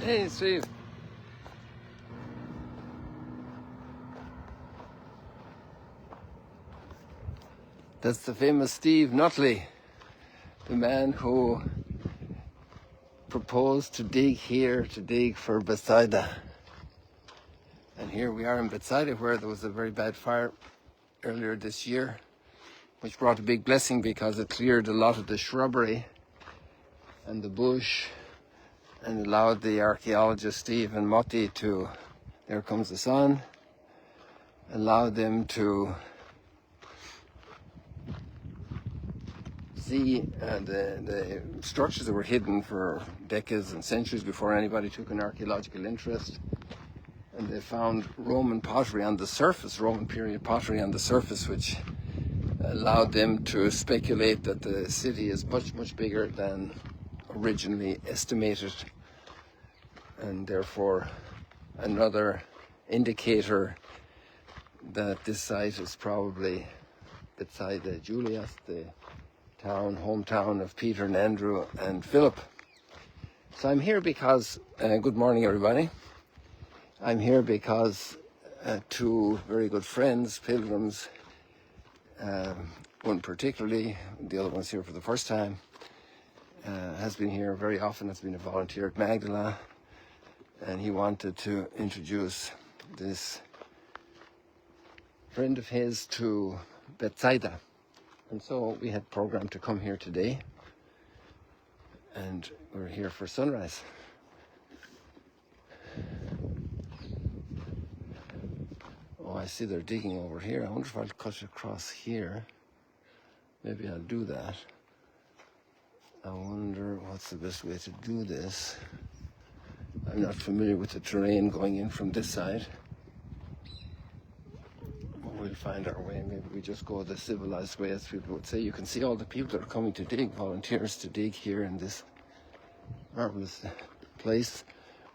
Hey, Steve. That's the famous Steve Nutley, the man who proposed to dig here, to dig for Bethsaida. And here we are in Bethsaida, where there was a very bad fire earlier this year, which brought a big blessing because it cleared a lot of the shrubbery and the bush and allowed the archaeologist Steve and Motti to, there comes the sun, allowed them to see the structures that were hidden for decades and centuries before anybody took an archaeological interest. And they found Roman pottery on the surface, Roman period pottery on the surface, which allowed them to speculate that the city is much, much bigger than originally estimated. And therefore, another indicator that this site is probably Bethsaida Julius, the hometown of Peter and Andrew and Philip. So I'm here because, good morning everybody. I'm here because two very good friends, pilgrims, one particularly, the other one's here for the first time, has been here very often, has been a volunteer at Magdala, and he wanted to introduce this friend of his to Bethsaida. And so we had programmed to come here today, and we're here for sunrise. Oh, I see they're digging over here. I wonder if I'll cut across here. Maybe I'll do that. I wonder what's the best way to do this. I'm not familiar with the terrain going in from this side. We'll find our way. Maybe we just go the civilized way, as people would say. You can see all the people that are coming to dig, volunteers to dig here in this marvelous place.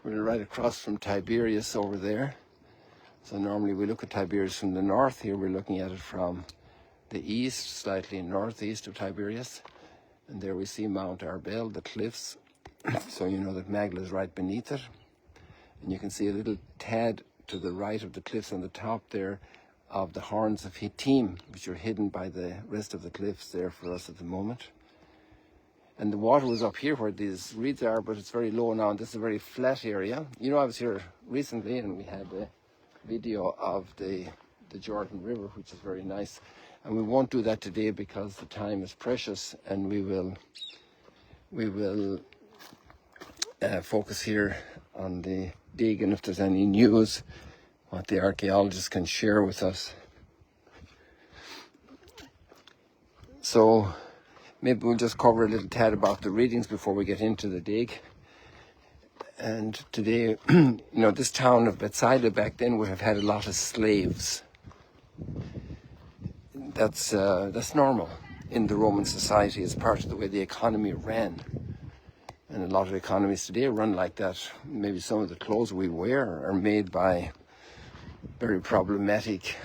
We're right across from Tiberias over there. So normally we look at Tiberias from the north. Here we're looking at it from the east, slightly northeast of Tiberias. And there we see Mount Arbel, the cliffs. So you know that Magdala is right beneath it. And you can see a little tad to the right of the cliffs on the top there of the horns of Hittim, which are hidden by the rest of the cliffs there for us at the moment. And the water was up here where these reeds are, but it's very low now, and this is a very flat area. You know, I was here recently and we had a video of the Jordan River, which is very nice. And we won't do that today because the time is precious, and we will focus here on the dig, and if there's any news, what the archaeologists can share with us. So maybe we'll just cover a little tad about the readings before we get into the dig. And today, you know, this town of Bethsaida back then would have had a lot of slaves. That's normal in the Roman society as part of the way the economy ran. And a lot of economies today run like that. Maybe some of the clothes we wear are made by very problematic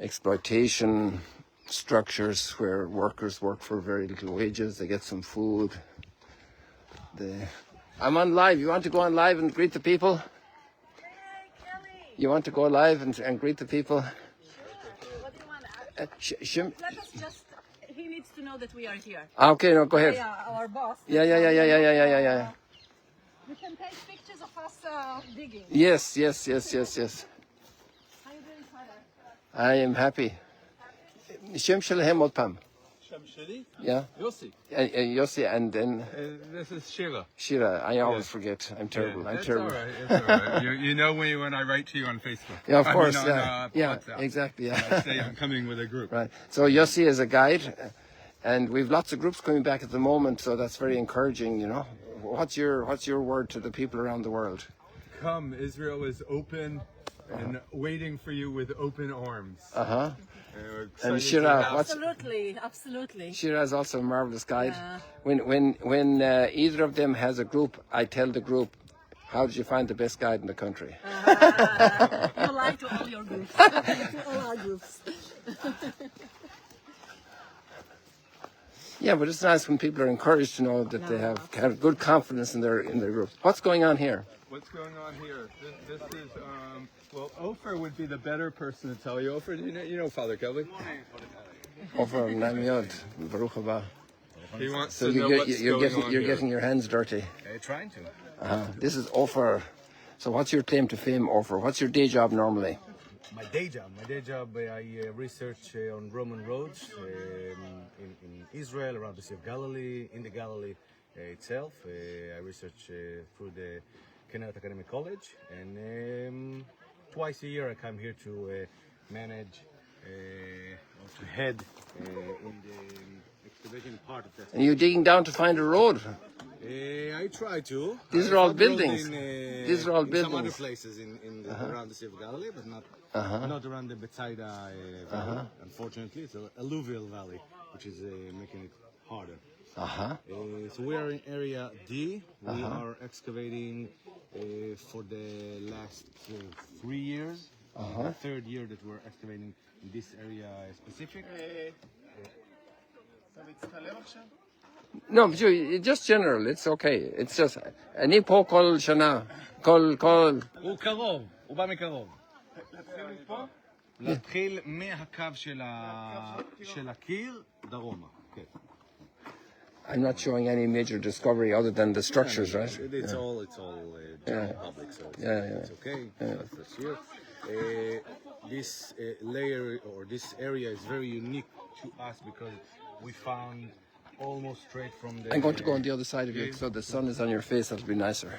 exploitation structures where workers work for very little wages. They get some food. I'm on live. You want to go on live and greet the people? Hey, Kelly. You want to go live and greet the people? Sure. What do you want? Let us just. He needs to know that we are here. Okay, no, go ahead. Yeah, our boss. Yeah. You can take pictures of us digging. Yes. How you doing, Father? I am happy. Shem Shalhem Otpam. Shem Sheli? Yeah. Yossi. Yossi, and then This is Shira. Shira. I always forget. I'm terrible. Yeah, I'm that's terrible. All right. It's all right. You know me when I write to you on Facebook. Yeah, of course. On, WhatsApp. Exactly. And I say I'm coming with a group. Right. So Yossi is a guide, and we've lots of groups coming back at the moment. So that's very encouraging. You know, what's your word to the people around the world? Come, Israel is open and waiting for you with open arms. And Shira, Absolutely. Shira is also a marvelous guide. Yeah. When either of them has a group, I tell the group, how did you find the best guide in the country? You lie to all your groups. To all our groups. Yeah, but it's nice when people are encouraged to know that they have good confidence in their group. What's going on here? What's going on here? This is, well, Ofer would be the better person to tell you. Ofer, you know Father Kelly? Over Namiod, Baruch haba. He wants So to know what's going on you're here. getting your hands dirty. Trying to. This is Ofer. So what's your claim to fame, Ofer? What's your day job normally? My day job, I research on Roman roads in Israel, around the Sea of Galilee, in the Galilee itself. I research through the Kenneth Academic College, and twice a year I come here to manage, or to head in the excavation part of that. And you're digging down to find a road. I try to. These are all buildings. These are all in buildings. some other places around the Sea of Galilee, but not around the Bethsaida Valley. Unfortunately, it's an alluvial valley, which is making it harder. So we are in area D. We are excavating for the last 3 years. The third year that we're excavating in this area specific. No, but just general. It's okay. It's just אני פה כל שנה, כל. הוא קרוב, הוא בא מקרוב. להתחיל מהקו של הקיר דרומה. כן. I'm not showing any major discovery other than the structures, right? It's all general public, so it's okay. That's here. This layer or this area is very unique to us because we found almost straight from the... I'm going to go on the other side of you so the sun is on your face. That'll be nicer.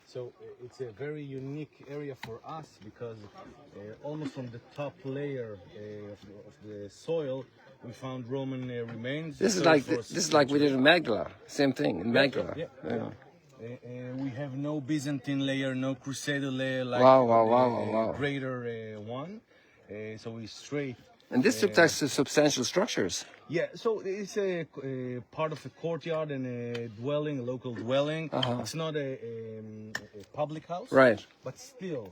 So it's a very unique area for us because almost from the top layer of the soil we found Roman remains. This is like we did in Magdala. Same thing in Magdala. Yeah. We have no Byzantine layer, no Crusader layer like Wow. greater one. So we straight. And this looks like substantial structures. Yeah, so it's a part of a courtyard and a dwelling, a local dwelling. It's not a public house, Right. But still,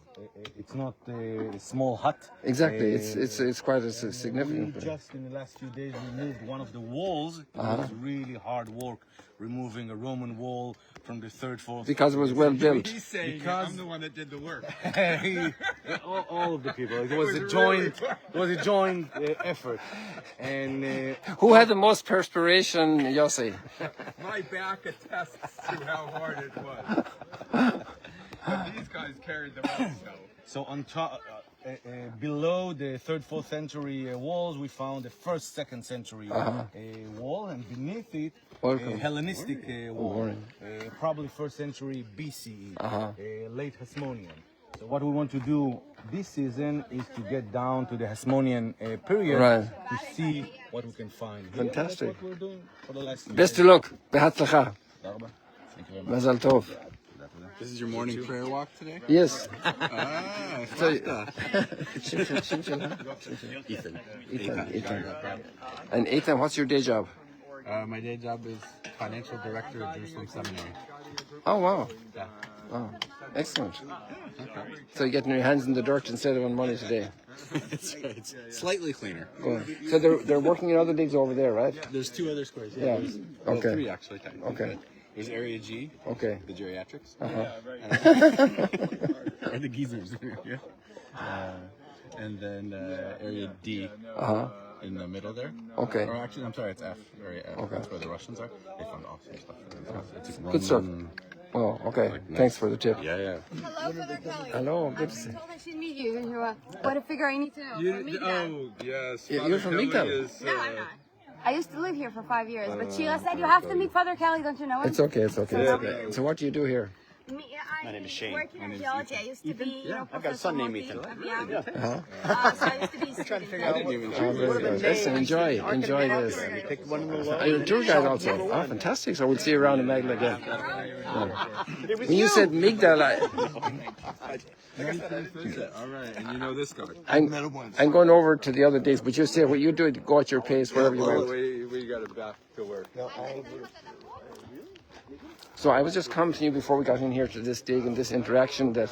it's not a small hut. Exactly. It's quite a significant. We just in the last few days removed one of the walls. It was really hard work removing a Roman wall from the third, fourth. Because it was well built. He's saying I'm the one that did the work. all of the people. It was a joint effort. And Who had the most perspiration, Yossi? My back attests to how hard it was. But these guys carried the most, so on top, below the 3rd, 4th century walls, we found the 1st, 2nd century wall, and beneath it, a Hellenistic wall, probably 1st century BCE, late Hasmonean. So what we want to do this season is to get down to the Hasmonean period to see what we can find. Fantastic. That's what we're doing for the last year. Best of luck. Behatzlacha. Thank you very much. Mazal tov. This is your morning prayer walk today? Yes. So, Ethan. And Ethan, what's your day job? My day job is financial director of Jerusalem Seminary. Oh, wow. Yeah. Oh, excellent. So you're getting your hands in the dirt instead of on money today. It's slightly cleaner. So they're working in other digs over there, right? There's 2 other squares. Yeah. There's, Okay. 3 actually. Technically. Okay. There's Area G. Okay. The geriatrics. Uh-huh. Or the geezers. And then Area D. In the middle there. Okay. Or actually, I'm sorry, it's F. Area F. Okay. That's where the Russians are. They found awesome stuff. It's Good stuff. Oh, okay. Thanks for the tip. Yeah. Hello, Father Kelly. Hello. Good to I see was told I should meet you. What a figure I need to know. From Migdal. Yes. You're from Migdal? No, I'm not. I used to live here for 5 years, but Sheila said you have to meet Father Kelly. Don't you know him? It's okay. So what do you do here? My name is Shane. Work in archaeology. I used to be, I've got a son named Ethan. So I used to be student. Listen, enjoy this. Are you a tour guide also? Oh, fantastic. So we'll see you around in Magdala again. Yeah. When you said Migdal, All right, and you know this guy. I'm going over to the other days, but you say what you do, go at your pace, wherever you want. We got it back to work. So I was just commenting to you before we got in here to this dig and this interaction that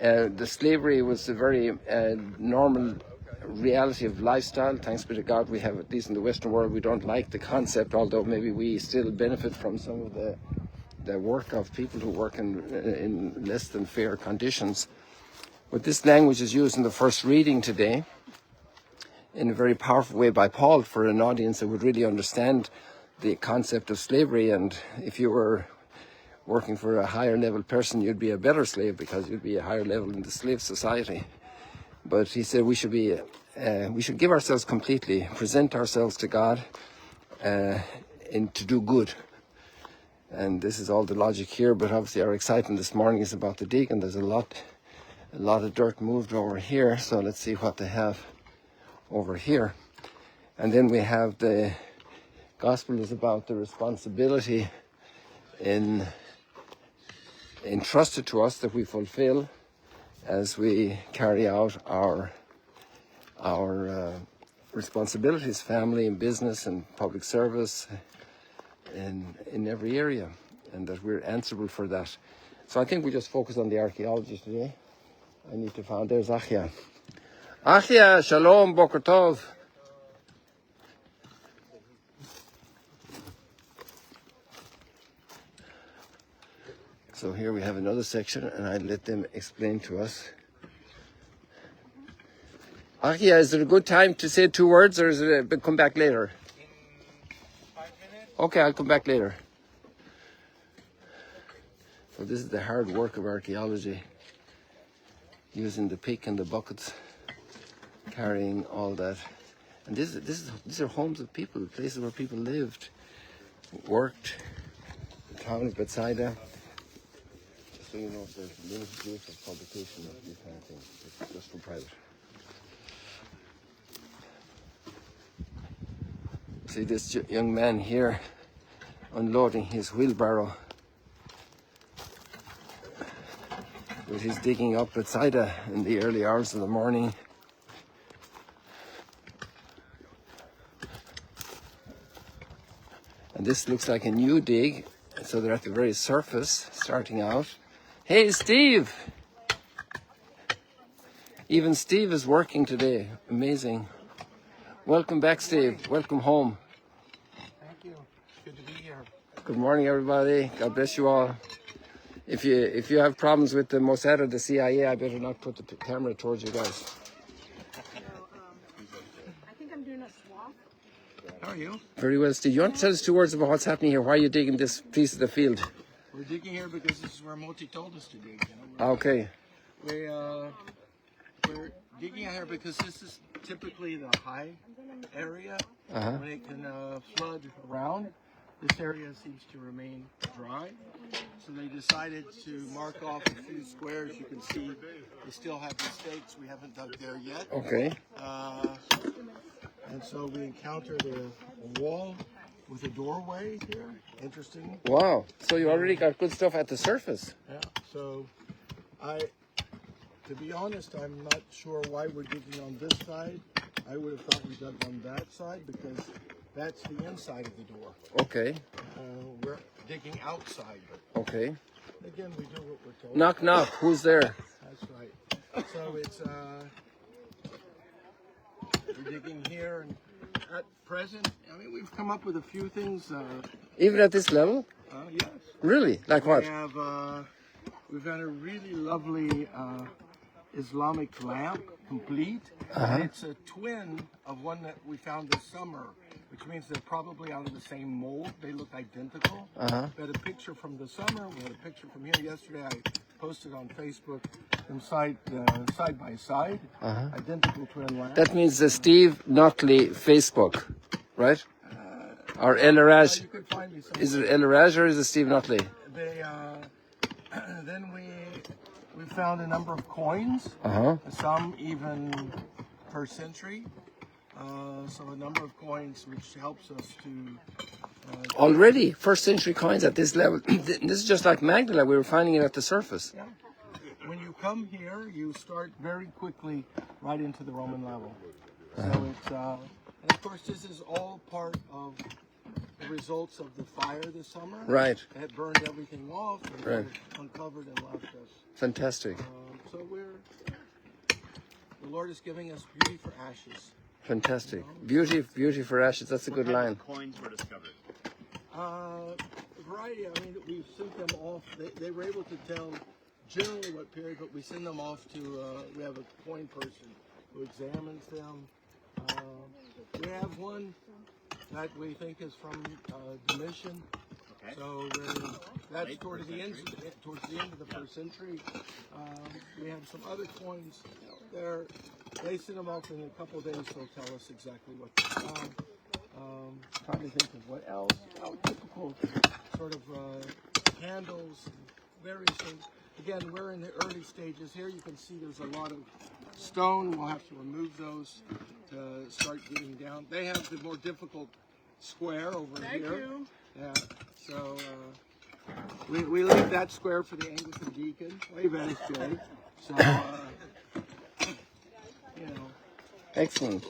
the slavery was a very normal reality of lifestyle. Thanks be to God, we have, at least in the Western world, we don't like the concept, although maybe we still benefit from some of the work of people who work in less than fair conditions. But this language is used in the first reading today in a very powerful way by Paul for an audience that would really understand the concept of slavery. And if you were working for a higher level person, you'd be a better slave because you'd be a higher level in the slave society. But he said we should give ourselves completely, present ourselves to God, and to do good. And this is all the logic here. But obviously, our excitement this morning is about the dig, and there's a lot of dirt moved over here. So let's see what they have over here. And then we have the gospel is about the responsibility entrusted to us that we fulfill as we carry out our responsibilities, family and business and public service, in every area, and that we're answerable for that. So I think we just focus on the archaeology today. I need to find, there's Achia. Achia, shalom, boker tov. So here we have another section, and I let them explain to us. Achia, is it a good time to say 2 words, or is it come back later? In 5 minutes. Okay, I'll come back later. So this is the hard work of archaeology, using the pick and the buckets, carrying all that. And these are homes of people, places where people lived, worked. The town of Bethsaida. So you know, there's limited use of publication of these kind of things. It's just for private. See this young man here unloading his wheelbarrow with his digging up Bethsaida in the early hours of the morning. And this looks like a new dig, so they're at the very surface, starting out. Hey, Steve! Even Steve is working today. Amazing. Welcome back, Steve. Welcome home. Thank you. Good to be here. Good morning, everybody. God bless you all. If you have problems with the Mossad or the CIA, I better not put the camera towards you guys. I think I'm doing a swap. How are you? Very well, Steve. You want to tell us 2 words about what's happening here? Why are you digging this piece of the field? We're digging here because this is where Moti told us to dig. You know? Okay. We're digging out here because this is typically the high area. When it can flood around. This area seems to remain dry. So they decided to mark off a few squares. You can see they still have the stakes. We haven't dug there yet. Okay. And so we encountered a wall with a doorway here. Interesting. Wow. So you already got good stuff at the surface. Yeah. So to be honest, I'm not sure why we're digging on this side. I would have thought we dug on that side because that's the inside of the door. Okay. We're digging outside. Okay. Again, we do what we're told. Knock, knock. Who's there? That's right. So it's we're digging here, and at present, I mean, we've come up with a few things. Even at this level? Yes. Really? Like what? We've got a really lovely Islamic lamp, complete. And it's a twin of one that we found this summer, which means they're probably out of the same mold. They look identical. We had a picture from the summer. We had a picture from here yesterday. I posted on Facebook them side by side, identical twin lamps. That means the Steve Notley Facebook, right? Or El Araj. You could find me somewhere. Is it El Araj or is it Steve Notley? Then we found a number of coins, some even per century. So a number of coins, which helps us to... Already, first century coins at this level. This is just like Magdala. We were finding it at the surface. Yeah. When you come here, you start very quickly right into the Roman level. So it's... and of course, this is all part of the results of the fire this summer. Right. It had burned everything off and Right. uncovered and left us. Fantastic. So we're the Lord is giving us beauty for ashes. Fantastic. Beauty for ashes. That's a good line. Coins were discovered. A variety. I mean, we sent them off. They were able to tell generally what period, but we send them off to. We have a coin person who examines them. We have one that we think is from Domitian. Okay. So that's towards the end of the first century. We have some other coins. They send them off in a couple of days. They'll tell us exactly what they found. Trying to think of what else. Typical sort of candles, various things. Again, we're in the early stages here. You can see there's a lot of stone. We'll have to remove those to start getting down. They have the more difficult square over here. Thank you. Yeah. So we leave that square for the Anglican deacon. Way better square. So you know. Excellent.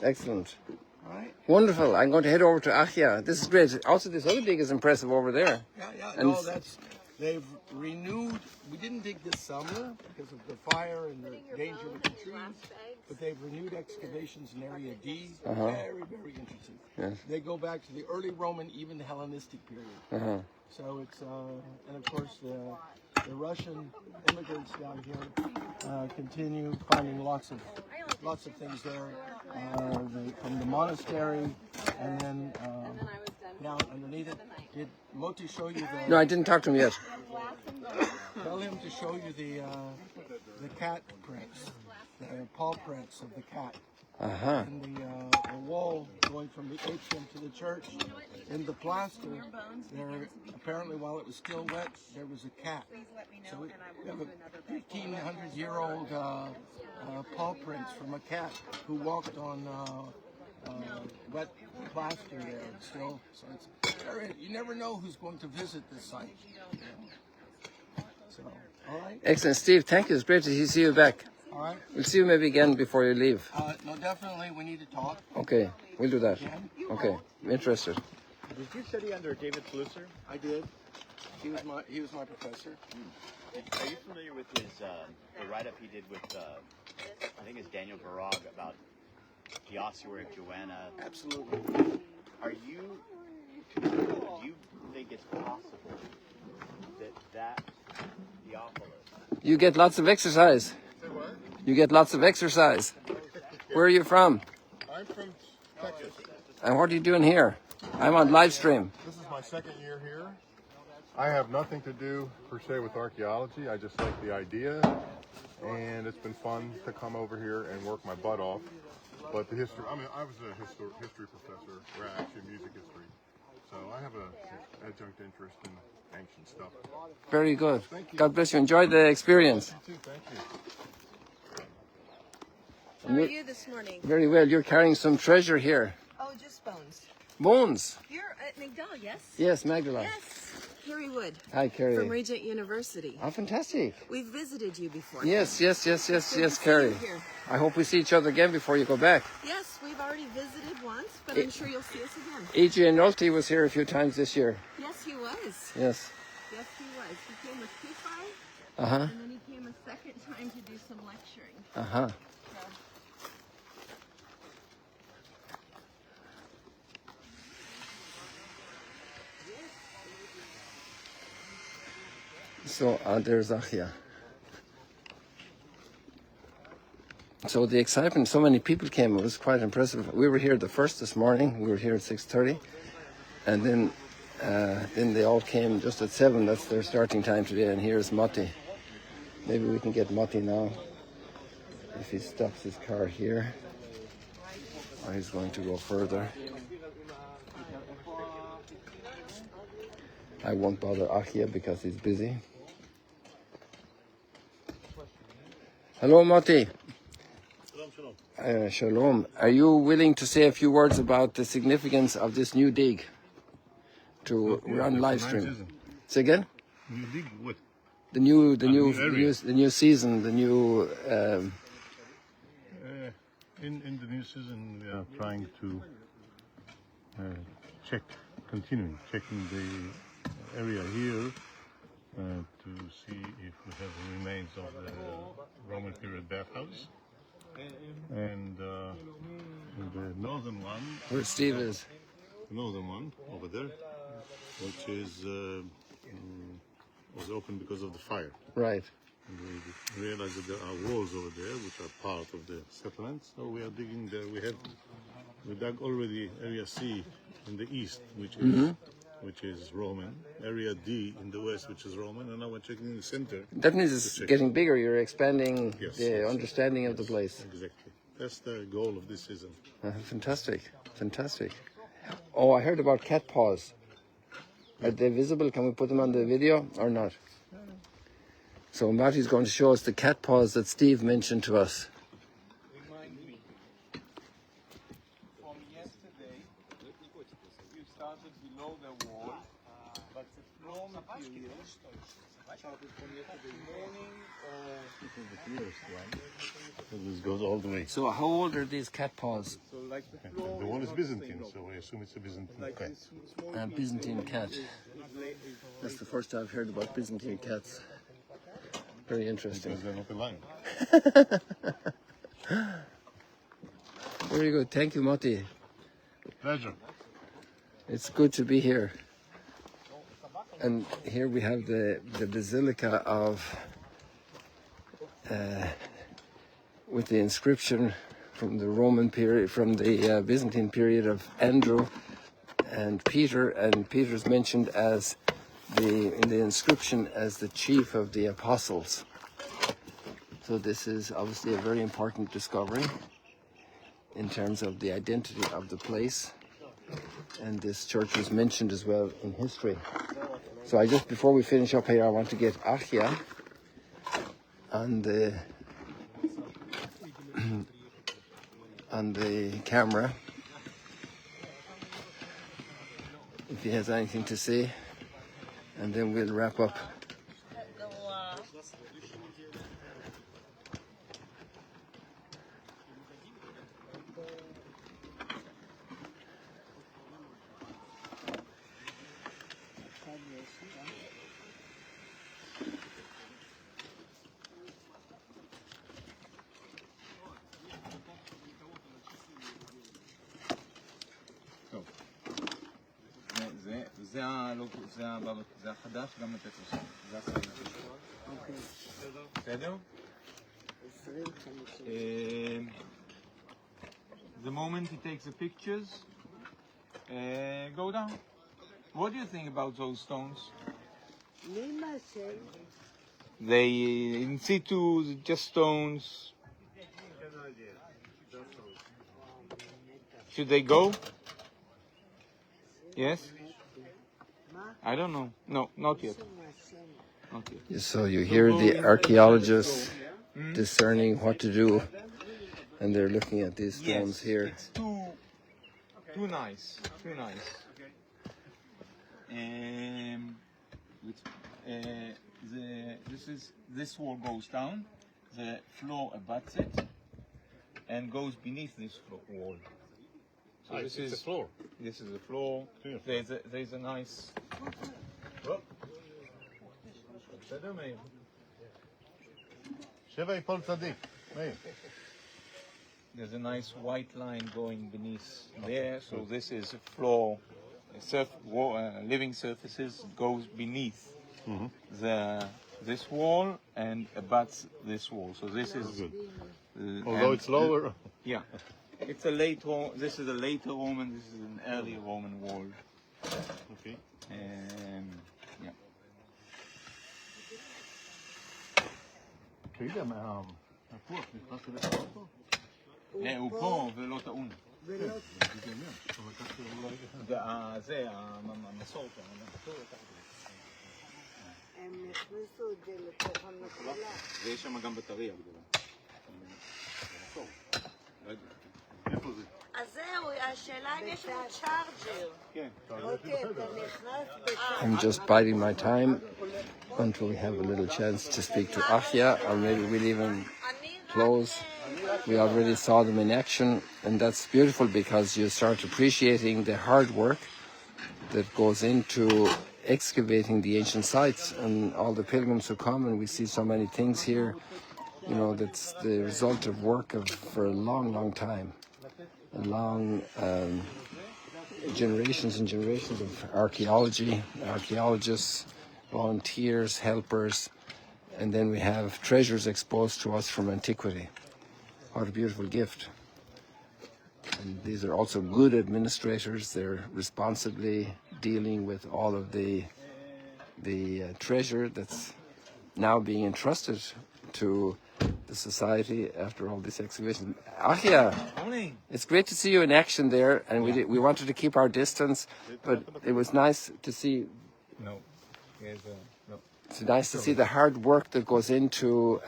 All right. Wonderful. I'm going to head over to Achia. This is great. Also, this other dig is impressive over there. Yeah. And No, they've renewed. We didn't dig this summer because of the fire and the danger with the trees. But they've renewed excavations in Area D. Very, very interesting. Yes. They go back to the early Roman, even the Hellenistic period. So it's and of course the Russian immigrants down here continue finding lots of things there from the monastery, and then down underneath it. Did Moti show you the? No, I didn't talk to him yet. Tell him to show you the cat prints, the paw prints of the cat. And the wall going from the atrium to the church. In the plaster, there apparently while it was still wet, there was a cat. So we have a 1,500-year-old paw prints from a cat who walked on wet plaster there still. So it's you never know who's going to visit this site. So, all right. Excellent, Steve. Thank you. It's great to see you back. All right. We'll see you maybe again before you leave. No, definitely we need to talk. Okay, we'll do that. Okay, I'm interested. Did you study under David Flusser? I did. He was my professor. Are you familiar with his the write-up he did with I think it's Daniel Barag about the ossuary of Joanna? Absolutely. Do you think it's possible that Theophilus? You get lots of exercise. Say what? You get lots of exercise. Where are you from? I'm from Texas. And what are you doing here? I'm on live stream. This is my second year here. I have nothing to do per se with archaeology. I just like the idea, and it's been fun to come over here and work my butt off. But the history, I was a history professor, or actually music history. So I have an adjunct interest in ancient stuff. Very good. God bless you. Enjoy the experience. You too, thank you. How are you this morning? Very well. You're carrying some treasure here. Oh, just bones. Bones. You're at McDowell, yes? Yes, Magdalene. Yes. Carrie Wood. Hi, Carrie. From Regent University. Oh, fantastic. We've visited you before. Yes, Good to see Carrie. you here. I hope we see each other again before you go back. Yes, we've already visited once, but I'm sure you'll see us again. E.J. Nolte was here a few times this year. Yes, he was. Yes. Yes, he was. He came with P5, Uh-huh. and then he came a second time to do some lecturing. Uh-huh. So there's Achia. So the excitement, so many people came, it was quite impressive. We were here the first this morning, we were here at 6:30, and then they all came just at 7, that's their starting time today, and here's Moti. Maybe we can get Moti now, if he stops his car here, or he's going to go further. I won't bother Achia because he's busy. Hello, Moti. Shalom. Are you willing to say a few words about the significance of this new dig to run live stream? Say again? New dig what? The new season, the new. In the new season, we are trying to checking the area here to see if we have the remains of the Roman period bathhouse. And the northern one, Where Steve is. the northern one over there, which is was opened because of the fire. Right. And we realized that there are walls over there which are part of the settlement. So we are digging there. We dug already area C in the east, which is Roman. Area D in the west, which is Roman, and now we're checking in the center. That means it's getting bigger. You're expanding Yes, the yes, understanding of the place. Exactly. That's the goal of this season. Fantastic, fantastic. Oh, I heard about cat paws. Are they visible? Can we put them on the video or not? So Marty's going to show us the cat paws that Steve mentioned to us. Remind me. From yesterday, you started below the wall, but the floor material started from yesterday morning This goes all the way. So how old are these cat paws? so like the floor. The one is Byzantine, so I assume it's a Byzantine Like cat. this small A Byzantine cat. is That's the first I've heard about Byzantine cats. Very interesting. Because they're not aligned. Very good. Thank you, Moti. Pleasure. It's good to be here. And here we have the Basilica of, with the inscription from the Roman period, from the Byzantine period of Andrew and Peter. And Peter's mentioned as in the inscription as the chief of the apostles. So this is obviously a very important discovery in terms of the identity of the place. And this church was mentioned as well in history. So before we finish up here, I want to get Achia on the on the camera, if he has anything to say, and then we'll wrap up. זה החדש, גם לתת לו. זה הסייד. בסדר? The moment he takes the pictures, go down. What do you think about those stones? They in situ, just stones. Should they go? Yes? I don't know. No, not yet. Not yet. So you hear the archaeologists discerning what to do, and they're looking at these stones here. It's too nice. Too nice. This wall goes down, the floor abuts it, and goes beneath this wall. So this is the floor. This is the floor. There's a nice. There's a nice white line going beneath there. So this is a floor. Living surfaces goes beneath this wall and abuts this wall. So this is good. Although it's lower. Yeah. This is a later Roman, this is an early Roman wall. Okay. Yeah. הוא פה ולא טעון. זה המסורת. הם הכניסו את זה לתוך המקולה. ויש שם גם בטריה גדולה. איפה זה? אז זהו, השאלה אם יש לנו צ'ארג'ר. כן. אוקיי, אתה נכנס I'm just biding my time until we have a little chance to speak to Achia, or maybe we'll even close. We already saw them in action, and that's beautiful because you start appreciating the hard work that goes into excavating the ancient sites, and all the pilgrims who come, and we see so many things here You know, that's the result of work for a long, long time. A long generations and generations of archaeologists, volunteers, helpers, and then we have treasures exposed to us from antiquity. What a beautiful gift. And these are also good administrators. They're responsibly dealing with all of the treasure that's now being entrusted to the society after all this excavation. Achia, it's great to see you in action there, and we wanted to keep our distance, but it was nice to see. No. It's nice to see the hard work that goes into.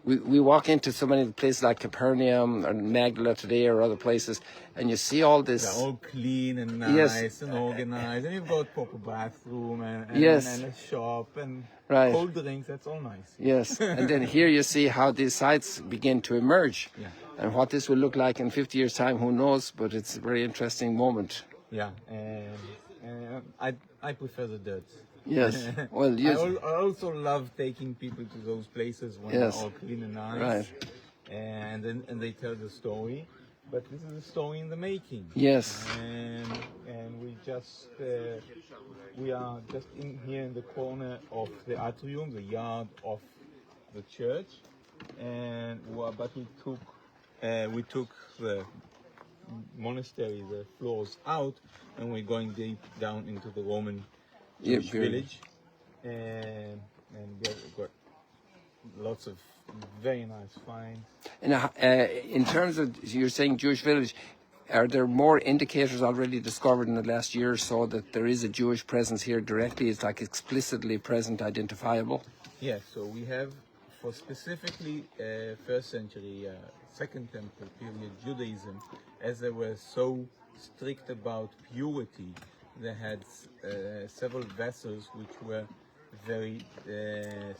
We walk into so many places like Capernaum or Magdala today or other places, and you see all this. They're all clean and nice and organized, and you've got proper bathroom and a shop and cold drinks. That's all nice. Yes, and then here you see how these sites begin to emerge, and what this will look like in 50 years' time, who knows? But it's a very interesting moment. Yeah, and I prefer the dirt. Yes. Well, yes. I also love taking people to those places when they're all clean and nice. Right. And they tell the story, but this is a story in the making. Yes. And we are just in here in the corner of the atrium, the yard of the church, but we took the monastery, the floors out, and we're going deep down into the Roman Jewish village, and we've got lots of very nice finds. And in terms of, you're saying Jewish village, are there more indicators already discovered in the last year or so that there is a Jewish presence here directly? It's like explicitly present, identifiable? Yes, so we have for specifically first century, Second Temple period Judaism, as they were so strict about purity. They had several vessels which were very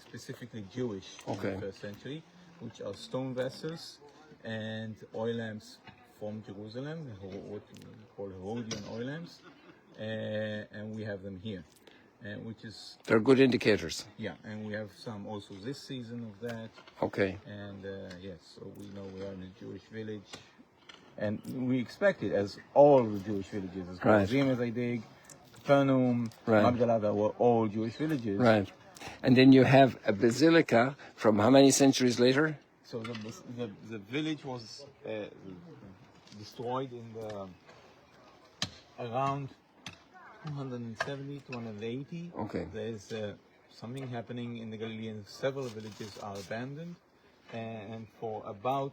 specifically Jewish in the first century, which are stone vessels and oil lamps from Jerusalem, what we call Herodian oil lamps, and we have them here, which is... They're good indicators. Yeah, and we have some also this season of that. Okay. And yes, so we know we are in a Jewish village. And we expect it, as all the Jewish villages, as Gerizim, as I dig, Capernaum, Magdala, that were all Jewish villages. Right. And then you have a basilica from how many centuries later? So the village was destroyed in the around 270, 280. Okay. There's something happening in the Galilean. Several villages are abandoned, and for about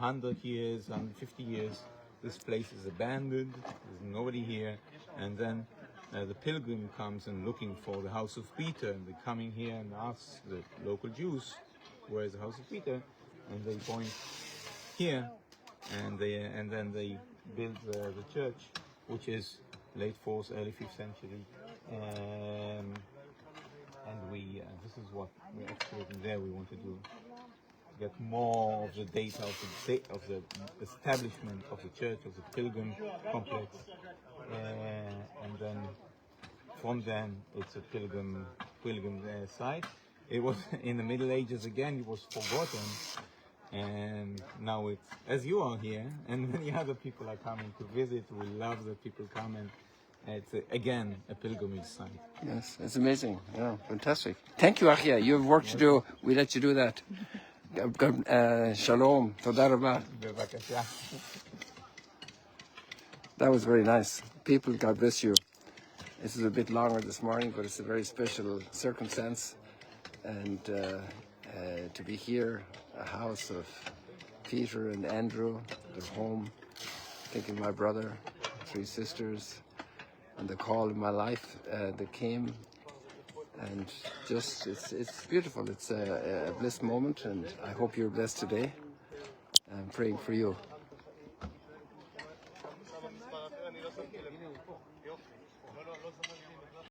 100 years, 150 years, this place is abandoned. There's nobody here, and then the pilgrim comes and looking for the house of Peter, and they're coming here and ask the local Jews, where is the house of Peter? And they point here, and then they build the church, which is late 4th, early 5th century, and we this is what we're excavating there. We want to do. Get more of the data of the establishment of the church, of the pilgrim complex, and then from then it's a pilgrim site. It was in the Middle Ages again. It was forgotten, and now it's, as you are here, and many other people are coming to visit. We love that people come, and it's again a pilgrimage site. Yes, it's amazing. Yeah, fantastic. Thank you, Achia. You have work to do. We let you do that. Shalom. Toda rabah. That was very nice. People, God bless you. This is a bit longer this morning, but it's a very special circumstance. And to be here, a house of Peter and Andrew, their home, thinking of my brother, 3 sisters, and the call in my life that came. And just, it's beautiful. It's a bliss moment, and I hope you're blessed today. I'm praying for you.